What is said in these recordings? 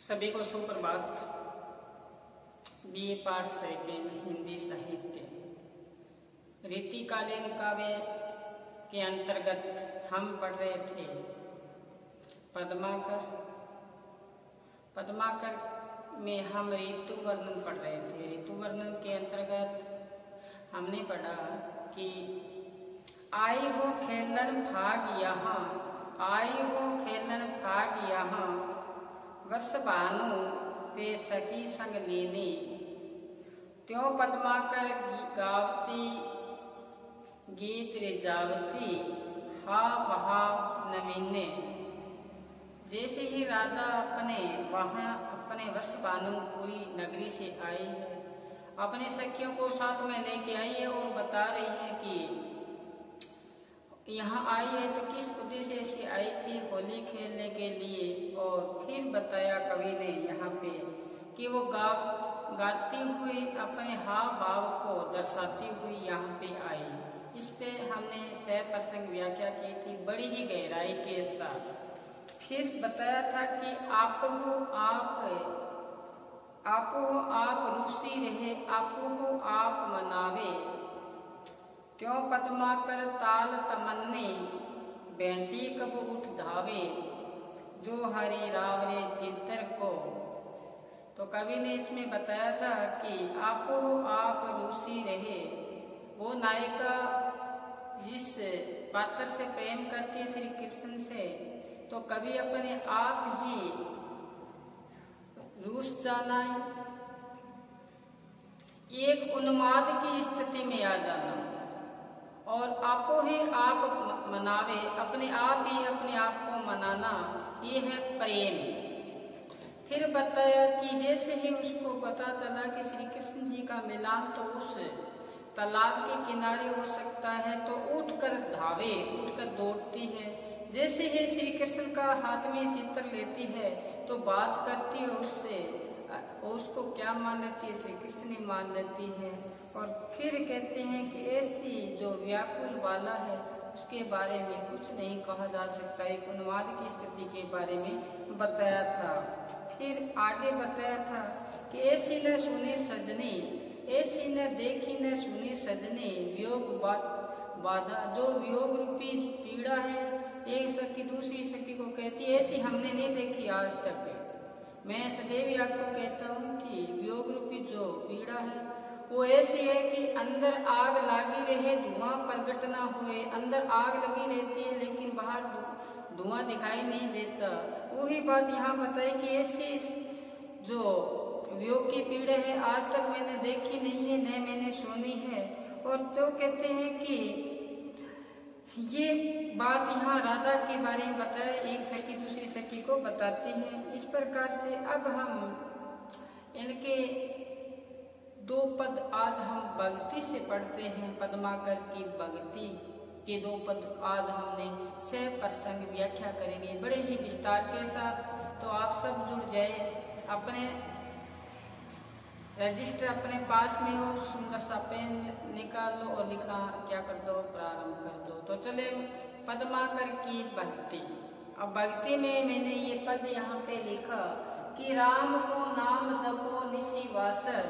सभी को सुप्रभात। बीए पार्ट सेकेंड हिंदी साहित्य रीतिकालीन काव्य के अंतर्गत हम पढ़ रहे थे पद्माकर। पद्माकर में हम ऋतु वर्णन पढ़ रहे थे। ऋतु वर्णन के अंतर्गत हमने पढ़ा कि आई हो खेलन भाग यहाँ, आई हो खेलन भाग यहाँ, वर्ष भानु ते सखी संग लेने, त्यों पद्माकर गावती गीत रिजावती, हा वहा नवीने। जैसे ही राधा अपने वर्ष भानुपुरी नगरी से आई है, अपने सखियों को साथ में लेके आई है और बता रही है कि यहाँ आई है तो किस उद्देश्य से आई थी, होली खेलने के लिए। और फिर बताया कवि ने यहाँ पे कि वो गाती हुई अपने हाव भाव को दर्शाती हुई यहाँ पे आई। इस पे हमने सह प्रसंग व्याख्या की थी बड़ी ही गहराई के साथ। फिर बताया था कि आप हो आप रूसी रहे, आप हो आप मनावे, क्यों पद्माकर ताल तमन्ने, बेंटी कब उठ धावे, जो हरि रावरे चित्तर को। तो कवि ने इसमें बताया था कि आप हो आप रूसी रहे। वो नायिका जिस पात्र से प्रेम करती है श्री कृष्ण से, तो कवि अपने आप ही रूस जाना, एक उन्माद की स्थिति में आ जाना और आपो ही आप मनावे, अपने आप ही अपने आप को मनाना, ये है प्रेम। फिर बताया कि जैसे ही उसको पता चला कि श्री कृष्ण जी का मिलान तो उस तालाब के किनारे हो सकता है, तो उठकर धावे, उठकर दौड़ती है। जैसे ही श्री कृष्ण का हाथ में चित्र लेती है तो बात करती है उससे, उसको क्या मान लेती है, श्री कृष्ण ने मान लेती है। और फिर कहते हैं कि ऐसी जो व्याकुल वाला है उसके बारे में कुछ नहीं कहा जा सकता, एक उन्माद की स्थिति के बारे में बताया था। फिर आगे बताया था कि ऐसी न सुनी सजनी, ऐसी न देखी न सुनी सजनी, वियोग बाधा, जो वियोग रूपी पीड़ा है एक सखी दूसरी सखी को कहती है, ऐसी हमने नहीं देखी आज तक। मैं सदैव आपको कहता हूँ कि वियोग रूपी जो पीड़ा है वो ऐसी है कि अंदर आग लगी रहे, धुआं प्रकट ना हुए। अंदर आग लगी रहती है लेकिन बाहर धुआं दिखाई नहीं देता। वही बात यहाँ बताई कि ऐसी जो वियोग की पीड़ा है आज तक मैंने देखी नहीं है, न मैंने सुनी है। और तो कहते हैं कि ये बात यहाँ राधा के बारे में बताया, एक सखी दूसरी सखी को बताती है। इस प्रकार से अब हम इनके दो पद आज हम भक्ति से पढ़ते हैं। पद्माकर की भक्ति के दो पद आज हमने सह प्रसंग व्याख्या करेंगे बड़े ही विस्तार के साथ। तो आप सब जुड़ जाए, अपने रजिस्टर अपने पास में हो, सुंदर सा पेन निकाल लो और लिखना क्या कर दो, प्रारंभ कर दो। तो चले पद्माकर की भक्ति। अब भक्ति में मैंने ये पद यहाँ पे लिखा कि राम को नाम जपो निशि वासर,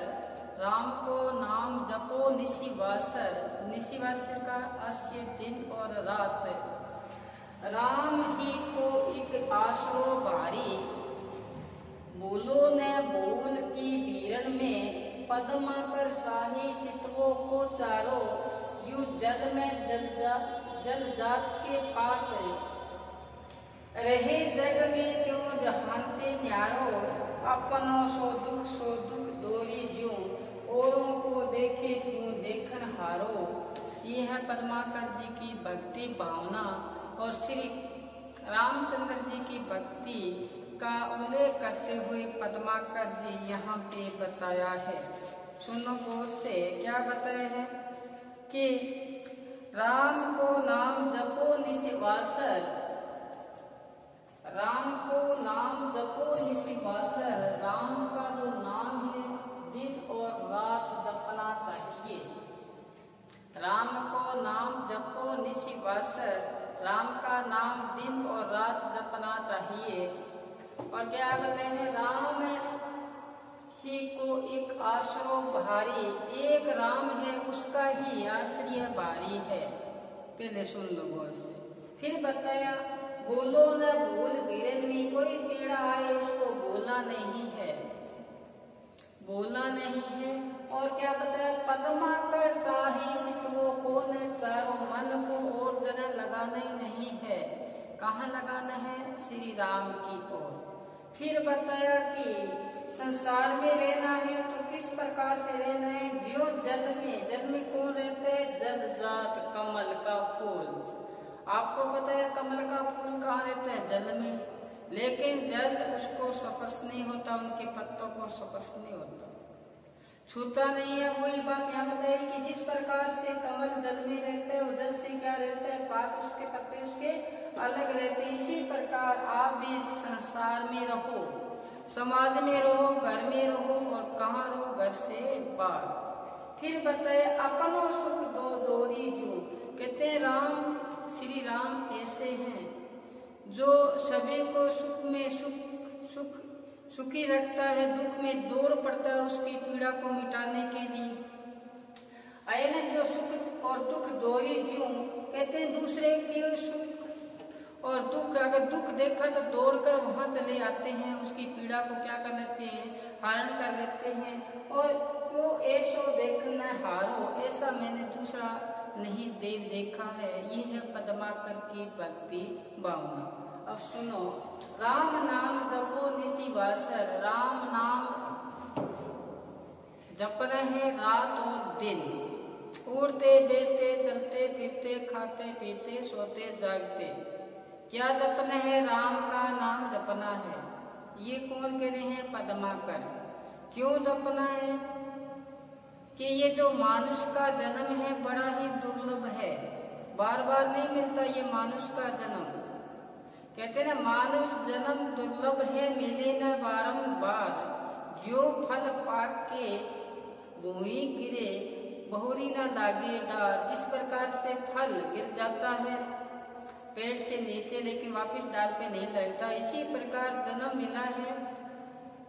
राम को नाम जपो निशि वासर, निशि वासर का अस्य दिन और रात, राम ही को एक आसरो भारी, बोलो न बोल की बीरन में, पद्माकर शाही चितवों को चारो, यू जल में जल जात के पात, रहे जग में क्यों जहानते न्यारो, अपनों सो दुख दोरी ज्यों, औरों को देखे क्यों देखन हारो। ये है पद्माकर जी की भक्ति भावना और श्री रामचंद्र जी की भक्ति का उल्लेख करते हुए पद्माकर जी यहाँ पे बताया है। सुनो गौर से, क्या बताया है कि राम को नाम जपो निशि वासर, राम को नाम जपो निशि वासर, राम का जो नाम है दिन और रात जपना चाहिए। राम को नाम जपो निशि वासर, राम का नाम दिन और रात जपना चाहिए। और क्या बताए हैं, राम ही को एक आश्रो भारी, एक राम है उसका ही आश्रय भारी है। पहले सुन लो गौर से। फिर बताया बोलो न भूल वीरन में, कोई पीड़ा आए उसको बोला नहीं है, बोला नहीं है। और क्या बताया, पद्मा कर चाहे जिसको कौन चारो, मन को और जन लगाना ही नहीं है। कहाँ लगाना है, श्री राम की ओर। फिर बताया कि संसार में रहना है तो किस प्रकार से रहना है, जो जल में, जल में कौन रहते हैं, जल जात कमल का फूल। आपको पता है कमल का फूल कहाँ रहता है, जल में, लेकिन जल उसको स्पर्श नहीं होता, उनके पत्तों को स्पर्श नहीं होता, छूता नहीं है। वही बात यहाँ बताई कि जिस प्रकार से कमल जल में रहता है, वो जल से क्या रहता है, पात उसके पत्ते उसके अलग रहते हैं। इसी प्रकार आप भी संसार में रहो, समाज में रहो, घर में रहो, और कहाँ रहो, घर से बाहर। फिर बताए अपनो सुख दो दोरी जो, कहते हैं राम, श्री राम ऐसे हैं जो सभी को सुख में सुखी रखता है, दुख में दौड़ पड़ता है उसकी पीड़ा को मिटाने के लिए। अयन जो सुख और दुख दोरी ज्यों, कहते हैं दूसरे के सुख और दुख, अगर दुख देखा तो दौड़कर वहां चले आते हैं, उसकी पीड़ा को क्या कर लेते हैं, हरण कर लेते हैं। और वो ऐसो देखना हारो, ऐसा मैंने दूसरा नहीं देखा है। ये है पद्माकर की भक्ति भावना। अब सुनो, राम नाम जपो निसी वासर, राम नाम जपना है रात और दिन, उड़ते बैठते चलते फिरते खाते पीते सोते जागते। क्या जपना है, राम का नाम जपना है। ये कौन कह रहे हैं, पद्माकर। क्यों जपना है, कि ये जो मानुष का जन्म है बड़ा ही दुर्लभ है, बार बार नहीं मिलता ये मानुष का जन्म। कहते ना मानुष जन्म दुर्लभ है, मिले न बारंबार, जो फल पाक के बोई गिरे बहुरी न लागे डार। जिस प्रकार से फल गिर जाता है पेड़ से नीचे लेकिन वापस डाल पे नहीं लगता, इसी प्रकार जन्म मिला है।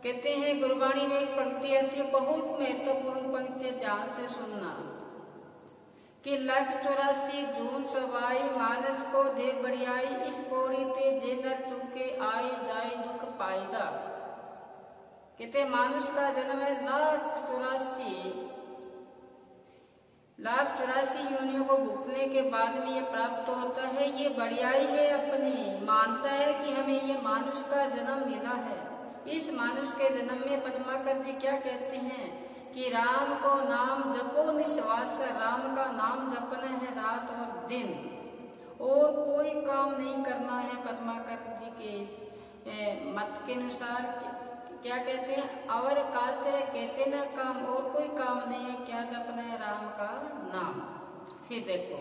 कहते हैं गुरबाणी में एक पंक्ति आती है, बहुत महत्वपूर्ण पंक्ति, ध्यान से सुनना, कि 184 जून सवाई मानस को दे बढ़ियाई, इस पौड़ी ते जे नर चुके आए जाए दुख पाएगा। कहते मानुष का जन्म है 184 योनियों को भुगतने के बाद में ये प्राप्त होता है। ये बढ़ियाई है, अपनी मानता है कि हमें ये मानुष का जन्म मिला है। इस मानुष के जन्म में पद्माकर जी क्या कहते हैं कि राम को नाम जपो निश्वास, राम का नाम जपना है रात और दिन, और कोई काम नहीं करना है। पद्माकर जी के मत के अनुसार क्या कहते हैं, और कालते कहते ना काम, और कोई काम नहीं है। क्या जपना है, राम का नाम। फिर देखो,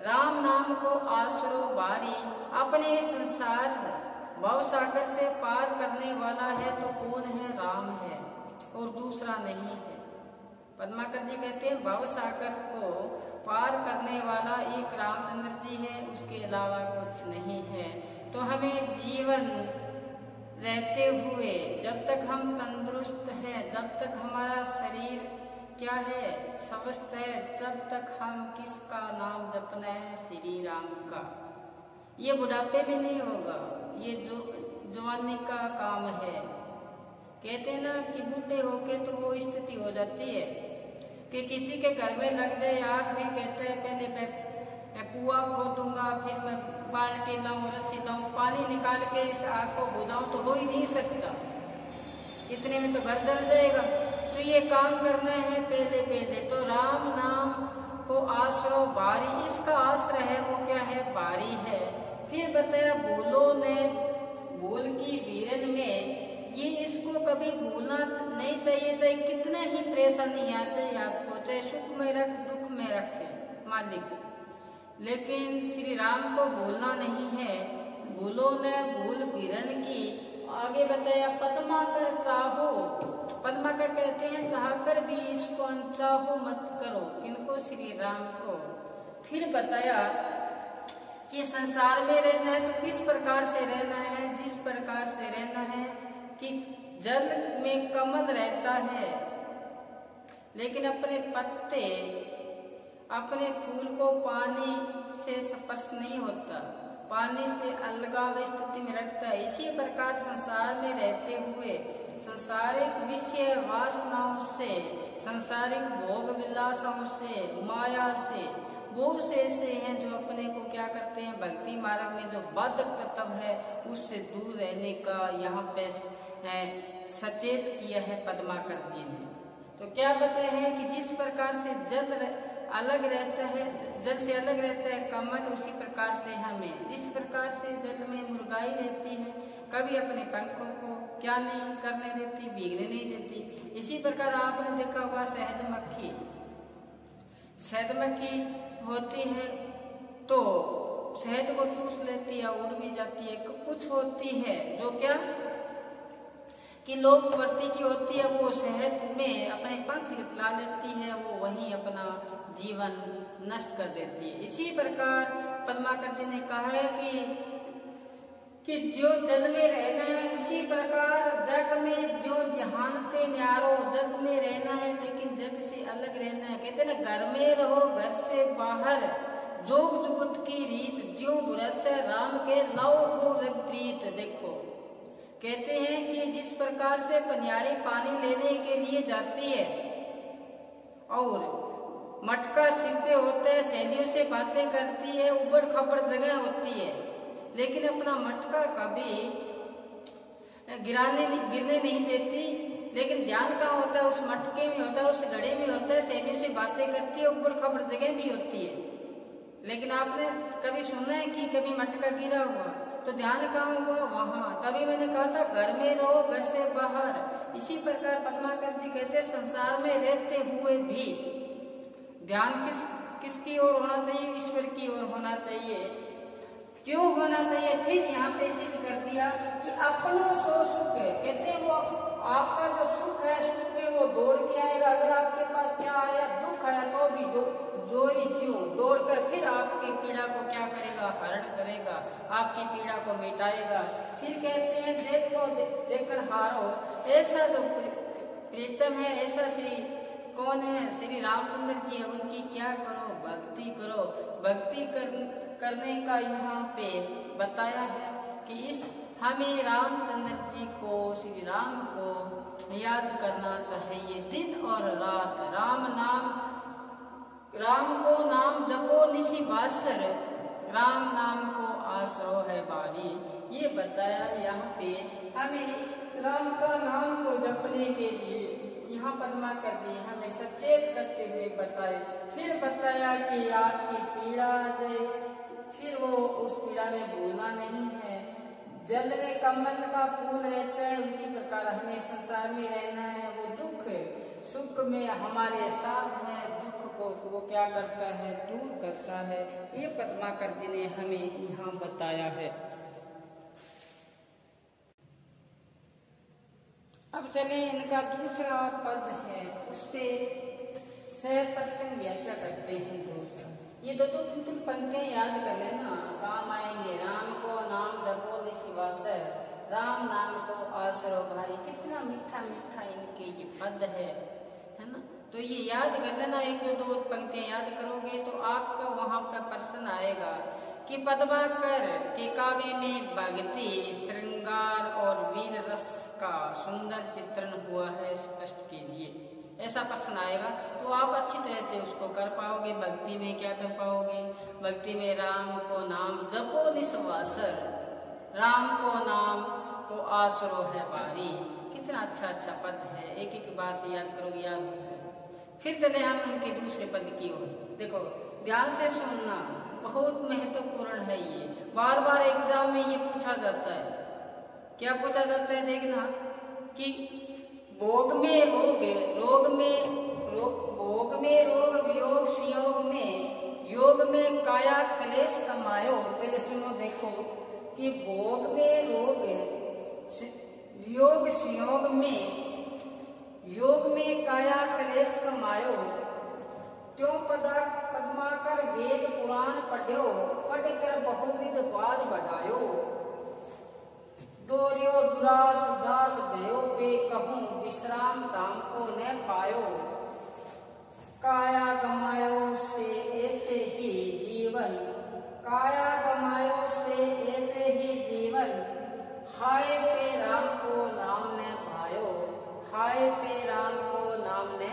राम नाम को आसरो बारी, अपने संसार भव सागर से पार करने वाला है तो कौन है, राम है और दूसरा नहीं है। पद्माकर जी कहते हैं भव सागर को पार करने वाला एक रामचंद्र जी है, उसके अलावा कुछ नहीं है। तो हमें जीवन रहते हुए जब तक हम तंदुरुस्त हैं, जब तक हमारा शरीर क्या है, स्वस्थ है, तब तक हम किसका नाम जपना है, श्री राम का। ये बुढ़ापे में नहीं होगा, ये जवानी का काम है। कहते हैं ना कि बूढ़े होके तो वो स्थिति हो जाती है कि किसी के घर में लग जाए आग, फिर कहता है पहले मैं कुआं खोदूंगा, फिर मैं बाल्टी लाऊं, रस्सी लाऊं, पानी निकाल के इस आग को बुझाऊं, तो हो ही नहीं सकता, इतने में तो घर जल जाएगा। तो ये काम करना है पहले। तो राम नाम को आश्रो बारी, इसका आश्रय है वो क्या है, बारी है। फिर बताया भूलो ने भूल की वीरन में, ये इसको कभी भूलना नहीं चाहिए, चाहे कितना ही परेशानी आ जाए आपको, चाहे सुख में रख दुख में रखे मालिक, लेकिन श्री राम को भूलना नहीं है। भूलो न भूल वीरन की। आगे बताया पद्माकर चाहो, पद्माकर कहते हैं चाहकर भी इसको अनचाहो मत करो, किनको, श्री राम को। फिर बताया कि संसार में रहना है तो किस प्रकार से रहना है, जिस प्रकार से रहना है कि जल में कमल रहता है लेकिन अपने पत्ते, अपने फूल को पानी से स्पर्श नहीं होता, पानी से अलगाव स्थिति में रखता है। इसी प्रकार संसार में रहते हुए संसारिक विषय वासनाओं से, संसारिक भोग विलासों से, माया से बहुत से ऐसे हैं जो अपने को क्या करते हैं, भक्ति मार्ग में जो बाधक तत्व है उससे दूर रहने का यहाँ पे सचेत किया है पद्माकर जी ने। तो क्या बताए हैं कि जिस प्रकार से जल अलग रहता है, जल से अलग रहता है कमल, उसी प्रकार से हमें, जिस प्रकार से जल में मुर्गाई रहती है, कभी अपने पंखों को क्या नहीं करने देती, भीगने नहीं देती, इसी प्रकार आपने देखा होगा शहद मक्खी, शहद मक्खी होती है तो शहद को चूस लेती है, उड़ भी जाती है। कुछ होती है जो क्या कि लोक प्रवृत्ति की होती है, वो शहद में अपने पंख लिपला लेती है, वो वहीं अपना जीवन नष्ट कर देती है। इसी प्रकार पद्माकर जी ने कहा है कि जो जल में रहना है उसी प्रकार जग में जो जहानते न्यारो, जग में रहना है लेकिन जग से अलग रहना है। कहते ना घर में रहो घर से बाहर, जोग जुगुत की रीत, ज्यो बुरस राम के लाओ हो रग प्रीत। देखो कहते हैं कि जिस प्रकार से पनियारी पानी लेने के लिए जाती है और मटका सिर पे होता है, सहेलियों से बातें करती है, उबड़ खबड़ जगह होती है, लेकिन अपना मटका कभी गिरने नहीं देती, लेकिन ध्यान कहाँ होता है, उस मटके में होता है, उस घड़े में होता है, सहेलियों से बातें करती है, उबड़ खबड़ जगह भी होती है। लेकिन आपने कभी सुना है कि कभी मटका गिरा हुआ? तो ध्यान कहाँ हुआ? वहां। तभी मैंने कहा था घर में रहो घर से बाहर। इसी प्रकार पद्माकर जी कहते संसार में रहते हुए भी ध्यान किसकी ओर होना चाहिए? ईश्वर की ओर होना चाहिए। क्यों होना चाहिए? फिर यहाँ पे सिद्ध कर दिया कि अपनों सो सुख, कहते हैं वो आपका जो सुख है, सुख में वो दौड़ के आएगा। अगर आपके पास क्या आया, दुख आया, तो भी दौड़ कर फिर आपकी पीड़ा को क्या करेगा? हरण करेगा, आपकी पीड़ा को मिटाएगा। फिर कहते हैं देखो देखकर हारो। ऐसा जो प्रीतम है, ऐसा श्री कौन है? श्री रामचंद्र जी है। उनकी क्या करो? भक्ति करो। भक्ति करने का यहाँ पे बताया है कि हमें रामचंद्र जी को, श्री राम को याद करना चाहिए दिन और रात। राम को नाम जपो निशि बासर, राम नाम को आसरो है बारी। ये बताया यहाँ पे हमें राम का नाम को जपने के लिए यहाँ पद्माकर जी हमें सचेत करते हुए बताए। फिर बताया कि आपकी पीड़ा जाए, फिर वो उस पीड़ा में भूलना नहीं है। जल में कमल का फूल रहता है, उसी प्रकार हमें संसार में रहना है। वो दुख सुख में हमारे साथ है, दुख को वो क्या करता है? दूर करता है। ये पद्माकर जी ने हमें यहाँ बताया है। अब चले इनका दूसरा पद है, उस पे सहप्रसंग व्याख्या करते हैं। दूसरा ये दो तीन पंक्तियां याद कर लेना, काम आएंगे। राम को नाम जपो निशिवासर, राम नाम को आसरो भारी। कितना मीठा मीठा इनके ये पद है ना? तो ये याद कर लेना। एक दो पंक्तियां याद करोगे तो आपका वहां पर प्रश्न आएगा कि पद्माकर के काव्य में भक्ति, श्रृंगार और वीर रस का सुंदर चित्रण हुआ है, स्पष्ट कीजिए। ऐसा प्रश्न आएगा तो आप अच्छी तरह से उसको कर पाओगे। भक्ति में क्या कर पाओगे? भक्ति में राम को नाम जपो निस्वासर, राम को नाम को आसरो है बारी। कितना अच्छा पद है। एक एक बात याद करोगे, याद हो जाएगा। फिर चले हम उनके दूसरे पद की ओर। देखो ध्यान से सुनना, बहुत महत्वपूर्ण है ये। बार बार एग्जाम में ये पूछा जाता है। क्या पूछा जाता है? देखना कि भोग में रोग, भोग में रोग, वियोग संयोग में, योग में काया क्लेश कमायो। पहले सुनो, देखो कि भोग में रोग, वियोग संयोग में, योग में काया क्लेश कमायो, त्यों पद्माकर पाकर वेद पुराण पढ़्यो, पढ़ कर बहुविध बात बढ़ायो। दोर्यो दुरास दास भयो पे कहूँ, विश्राम धाम को न पायो। काया गमायो से ऐसे ही जीवन, काया गमायो से ऐसे ही जीवन। हाय पे राम को नाम ने भायो, हाय पे राम को नाम ने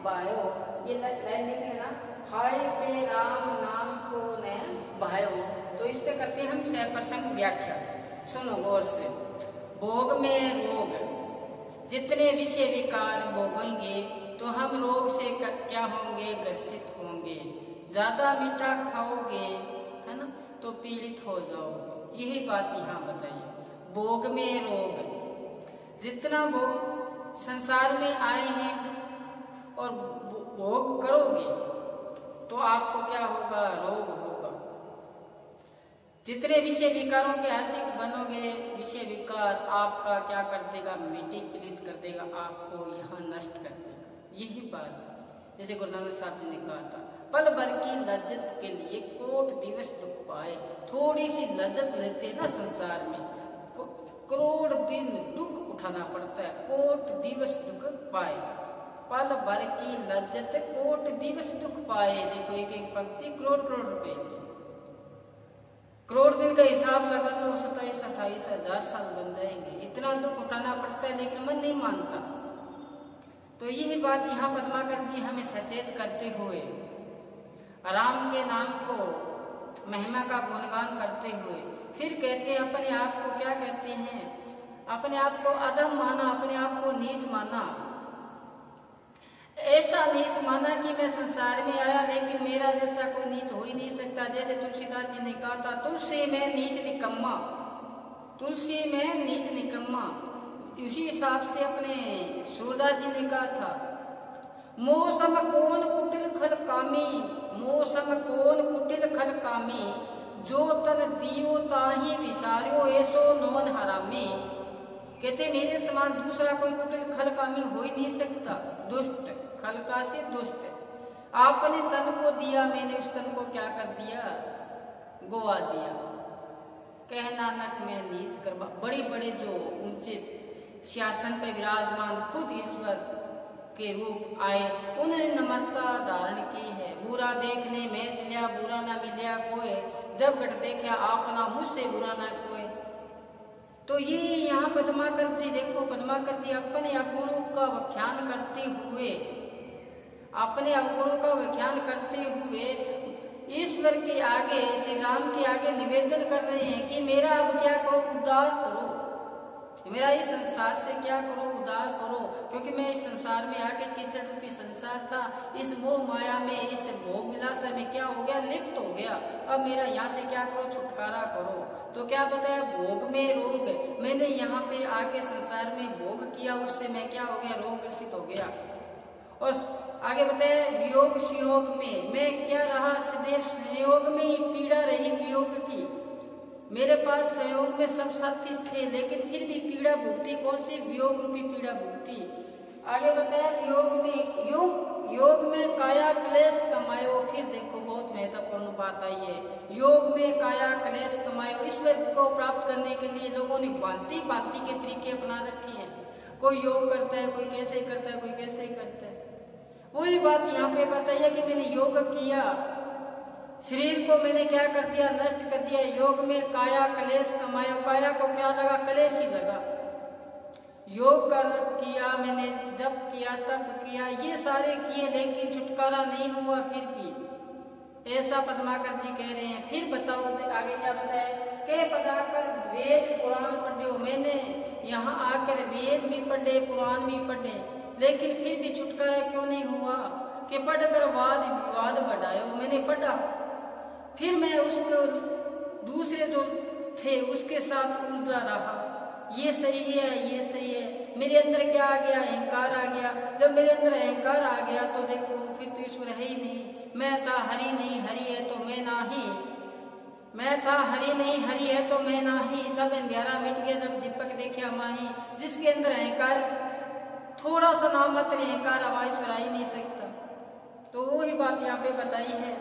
भायो। ये लाइन लिखे ना, हाय पे राम नाम को ने भायो। तो इस पे करते हैं हम सहप्रसंग व्याख्या। सुनो गौर से। भोग में रोग, जितने विषय विकार भोगेंगे तो हम रोग से क्या होंगे, ग्रसित होंगे। ज्यादा मीठा खाओगे है ना तो पीड़ित हो जाओ, यही बात यहाँ बताइए। भोग में रोग, जितना भोग संसार में आए हैं और भोग करोगे तो आपको क्या होगा, रोग होगा। जितने विषय विकारों के आशिक बनोगे, विषय विकार आपका क्या कर देगा, मिट्टी पीड़ित कर देगा, आपको यहाँ नष्ट कर देगा। यही बात जैसे गुरु नानक साहब जी ने कहा था, पल भर की लज्जत के लिए कोट दिवस दुख पाए। थोड़ी सी लज्जत लेते ना संसार में, करोड़ दिन दुख उठाना पड़ता है, कोट दिवस दुख पाए। पल भर की लज्जत कोट दिवस दुख पाए। देखो एक एक पंक्ति करोड़ करोड़ रुपए की। करोड़ दिन का हिसाब लगा लो, 27-28 हजार साल बन जाएंगे। इतना दुख उठाना पड़ता है लेकिन मन नहीं मानता। तो यही बात यहाँ पद्माकर जी हमें सचेत करते हुए, राम के नाम को महिमा का गुणगान करते हुए फिर कहते हैं, अपने आप को क्या कहते हैं, अपने आप को अधम माना, अपने आप को नीच माना। ऐसा नीच माना कि मैं संसार में आया लेकिन मेरा जैसा कोई नीच हो ही नहीं सकता। जैसे तुलसीदास जी ने कहा था, तुलसी में नीच निकम्मा, तुलसी में नीच निकम्मा। उसी हिसाब से अपने सूरदास जी ने कहा था, मौसम कौन कुटिल खल कामी, मौसम कौन कुटिल खल कामी। जो तन दियो ताही विसारियो, ऐसो नौन हरामी। कहते मेरे समान दूसरा कोई कुटिल खल कामी हो ही नहीं सकता। दुष्ट, खलका से दुष्ट। आपने तन को दिया, मैंने उस तन को क्या कर दिया, गोवा दिया। कह नानक मैं नीच करवा। बड़े बड़े जो ऊंचे सिंहासन पर विराजमान खुद ईश्वर के रूप आए, उन्होंने नम्रता धारण की है। बुरा देखने में चलिया, बुरा ना मिलिया कोई, जब घट देखा आपना, मुझसे बुरा ना कोई। तो ये यहाँ पद्माकर जी देखो, पद्माकर जी अपने अवगुणों का व्याख्यान करते हुए, अपने अवगुणों का व्याख्यान करते हुए ईश्वर के आगे, श्री राम के आगे निवेदन कर रहे हैं कि मेरा अब क्या करो, उद्धार करो, मेरा इस संसार से क्या करो, उद्धार करो। क्योंकि मैं इस संसार में आके कीचड़ रूपी संसार था, इस मोह माया में, इस भोग विलासा में क्या हो गया, लिप्त हो गया। अब मेरा यहाँ से क्या करो, छुटकारा करो। तो क्या बताया, भोग में रोग। मैंने यहाँ पे आके संसार में भोग किया, उससे मैं क्या हो गया, रोग ग्रसित हो गया। और आगे बताया, वियोग संयोग में मैं क्या रहा, सदैव संयोग में ही पीड़ा रही वियोग की। मेरे पास संयोग में सब साथी थे लेकिन फिर भी पीड़ा भुगती। कौन सी, वियोग रूपी पीड़ा भुगती। आगे बताया, योग में काया क्लेश कमायो। फिर देखो बहुत महत्वपूर्ण बात आई है, योग में काया क्लेश कमायो। ईश्वर को प्राप्त करने के लिए लोगों ने भांति भांति के तरीके अपना रखे हैं। कोई योग करता है, कोई कैसे करता है, कोई कैसे करता है। वही बात यहाँ पे बताइए कि मैंने योग किया, शरीर को मैंने क्या कर दिया, नष्ट कर दिया। योग में काया क्लेश कमायो। काया को क्या लगा, क्लेश ही लगा। योग कर किया मैंने, जब किया तब किया, ये सारे किए लेकिन छुटकारा नहीं हुआ फिर भी। ऐसा पद्माकर जी कह रहे हैं। फिर बताओ आगे क्या बताया, के बताकर वेद पुराण पढ़े। मैंने यहाँ आकर वेद भी पढ़े, पुराण भी पढ़े, लेकिन फिर भी छुटकारा क्यों नहीं हुआ। कि पढ़कर वाद विवाद बढ़ायो। मैंने पढ़ा, फिर मैं उसको दूसरे जो थे उसके साथ उलझा रहा, ये सही है, ये सही है। मेरे अंदर क्या आ गया, अहंकार आ गया। जब मेरे अंदर अहंकार आ गया तो देखो फिर तो ईश्वर है ही नहीं। मैं था हरि नहीं, हरि है तो मैं नाही। मैं था हरि नहीं, हरि है तो मैं नाही। सब अंधेरा मिट गया जब दीपक देखा माही। जिसके अंदर अहंकार, थोड़ा सा नाम मात्र अहंकार, आवाज सुनाई नहीं सकता। तो वही बात यहाँ पे बताई है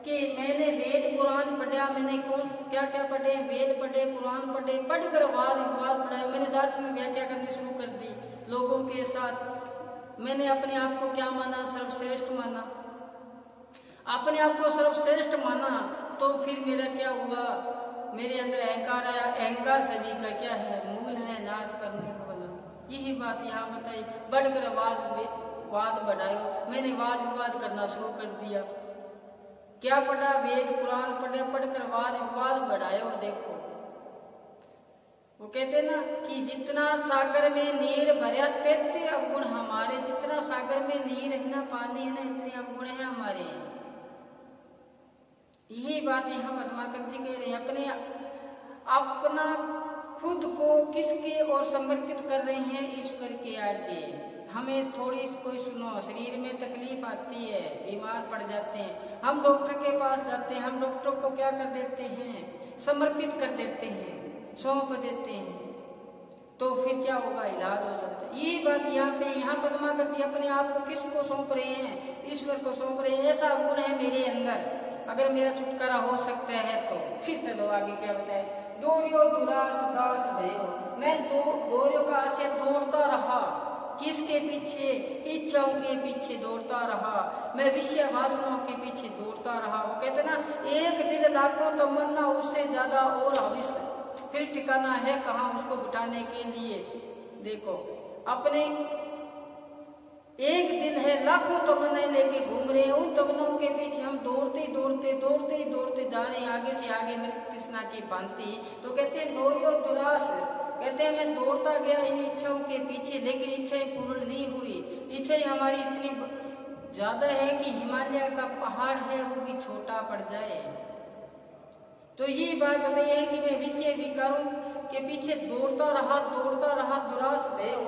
कि मैंने वेद पुराण पढ़ा, मैंने कौन क्या क्या पढ़े, वेद पढ़े, पुराण पढ़े, पढ़कर वाद विवाद पढ़ाए, मैंने दार्शनिक व्याख्या करनी शुरू कर दी लोगों के साथ। मैंने अपने आप को क्या माना, सर्वश्रेष्ठ माना। अपने आप को सर्वश्रेष्ठ माना तो फिर मेरा क्या हुआ, मेरे अंदर अहंकार आया। अहंकार सभी का क्या है, मूल है, नाश करने वाला। यही बात यहाँ बताई, बढ़कर वाद बढ़ायो। मैंने वाद विवाद करना शुरू कर दिया। क्या पढ़ा, वेद पुराण पढ़े, पढ़कर वाद विवाद बढ़ायो। देखो वो कहते ना कि जितना सागर में नीर भरा तेते अवगुण हमारे, जितना सागर में नीर है ना, पानी है ना, इतने अवगुण है हमारे। यही बात यहाँ पद्माकर जी कह रहे हैं। अपना खुद को किसके और समर्पित कर रहे हैं, ईश्वर के आगे। हमें थोड़ी कोई सुनो, शरीर में तकलीफ आती है, बीमार पड़ जाते हैं, हम डॉक्टर के पास जाते हैं, हम डॉक्टर को क्या कर देते हैं, समर्पित कर देते हैं, सौंप देते हैं, तो फिर क्या होगा, इलाज हो जाता है। ये बात यहाँ पद्माकर जी अपने आप को किसको सौंप रहे हैं, ईश्वर को सौंप रहे हैं। ऐसा गुण है मेरे अंदर, अगर मेरा छुटकारा हो सकता है तो। फिर चलो आगे क्या बताए, दोरियो दुरास दास भयो, मैं दोरियो का आशय दौड़ता रहा, किसके पीछे, इच्छाओं के पीछे दौड़ता रहा, मैं विषय वासनाओं के पीछे दौड़ता रहा। वो कहते ना, एक दिल लाखों तमन्ना, उससे ज्यादा और भविष्य, फिर ठिकाना है कहाँ उसको बिठाने के लिए। देखो अपने एक दिल है, लाखों तमन्नाएं लेके घूम रहे हैं, उन तमन्नाओं के पीछे हम दौड़ते दौड़ते जा रहे हैं, आगे से आगे मेरी तृष्णा की भांति। तो कहते हैं दोरियो दुरास, कहते हैं मैं दौड़ता गया इन इच्छाओं के पीछे, लेकिन इच्छाएं पूर्ण नहीं हुई। इच्छाएं हमारी इतनी ज्यादा है कि हिमालय का पहाड़ है वो भी छोटा पड़ जाए। तो ये बात बताई है कि मैं विषय विकारों के पीछे दौड़ता रहा, दुरास भयो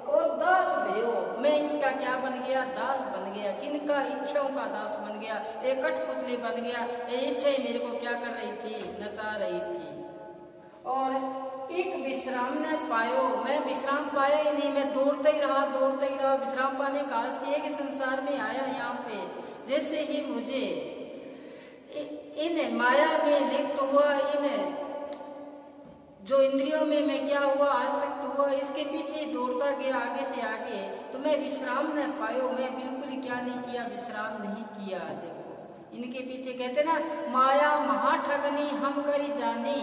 और दास भयो। मैं इसका क्या बन गया, दास बन गया। किनका, इच्छाओं का दास बन गया, एक कठपुतली बन गया। ये इच्छाएं मेरे को क्या कर रही थी, नचा रही थी। और एक विश्राम न पायो, मैं विश्राम पाया ही नहीं, मैं दौड़ता ही रहा। विश्राम पाने का आलस्य है कि संसार में आया यहाँ पे, जैसे ही मुझे इन माया में लिप्त हुआ, इन जो इंद्रियों में मैं क्या हुआ, आसक्त हुआ, इसके पीछे दौड़ता गया आगे से आगे, तो मैं विश्राम न पायो, मैं बिल्कुल क्या नहीं किया, विश्राम नहीं किया। देखो इनके पीछे कहते ना, माया महाठगनी हम करी जानी,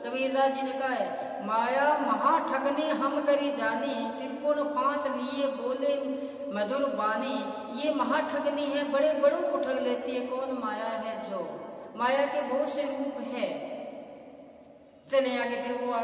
कबीरदास जी ने कहा है, माया महाठगनी हम करी जानी, त्रिकोण फांस लिए बोले मधुर बानी। ये महाठगनी है, बड़े बड़ों को ठग लेती है। कौन, माया है। जो माया के बहुत से रूप है। चले आगे, फिर वो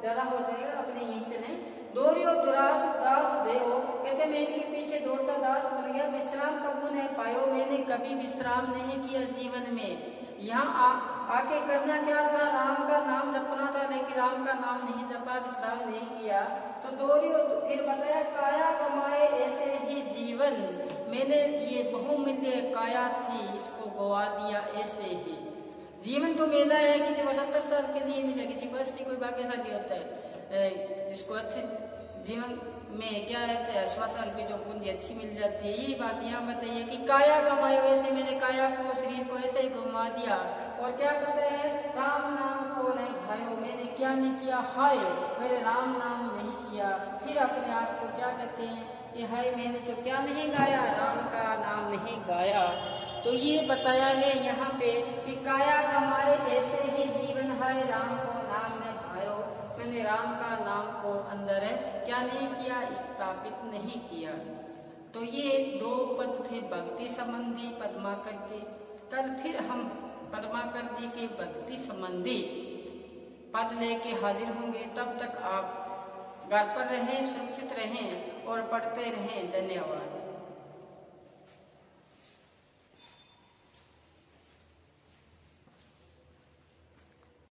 ज्यादा हो जाएगा, अपने यही चले। दोरियो दुरास दास भयो, कहते मैं इनके पीछे दौड़ता दास बन गया। विश्राम कबू नहीं पायो, मैंने कभी विश्राम नहीं किया जीवन में। यहाँ आके करना क्या था, राम का नाम जपना था, लेकिन राम का नाम नहीं जपा, विश्राम नहीं किया। तो दोरियो फिर बताया, काया कमाए ऐसे ही जीवन, मैंने ये बहुमूल्य काया थी, इसको गवा दिया ऐसे ही। जीवन तो मेला है, किसी को 70 साल के लिए मिला, किसी को 80, कोई भाग्यशाली होता है जिसको अच्छे जीवन में क्या है, श्वासन की जो पूंजी अच्छी मिल जाती है। यही बात यहाँ बताइए कि काया गमायो, ऐसे मैंने काया को, शरीर को ऐसे ही घुमा दिया। और क्या कहते हैं, राम नाम को नहीं भाइयों, मैंने क्या नहीं किया, हाय मेरे राम नाम नहीं किया। फिर अपने आप को क्या कहते हैं, ये हाय मैंने तो क्या नहीं गाया, राम का नाम नहीं गाया। तो ये बताया है यहाँ पे कि काया हमारे ऐसे ही जीवन है, राम को नाम ने भायो, मैंने राम का नाम को अंदर है क्या नहीं किया, स्थापित नहीं किया। तो ये 2 पद थे भक्ति संबंधी पद्माकर के। कल फिर हम पद्माकर जी के भक्ति संबंधी पद लेके हाजिर होंगे। तब तक आप घर पर रहें, सुरक्षित रहें और पढ़ते रहें। धन्यवाद।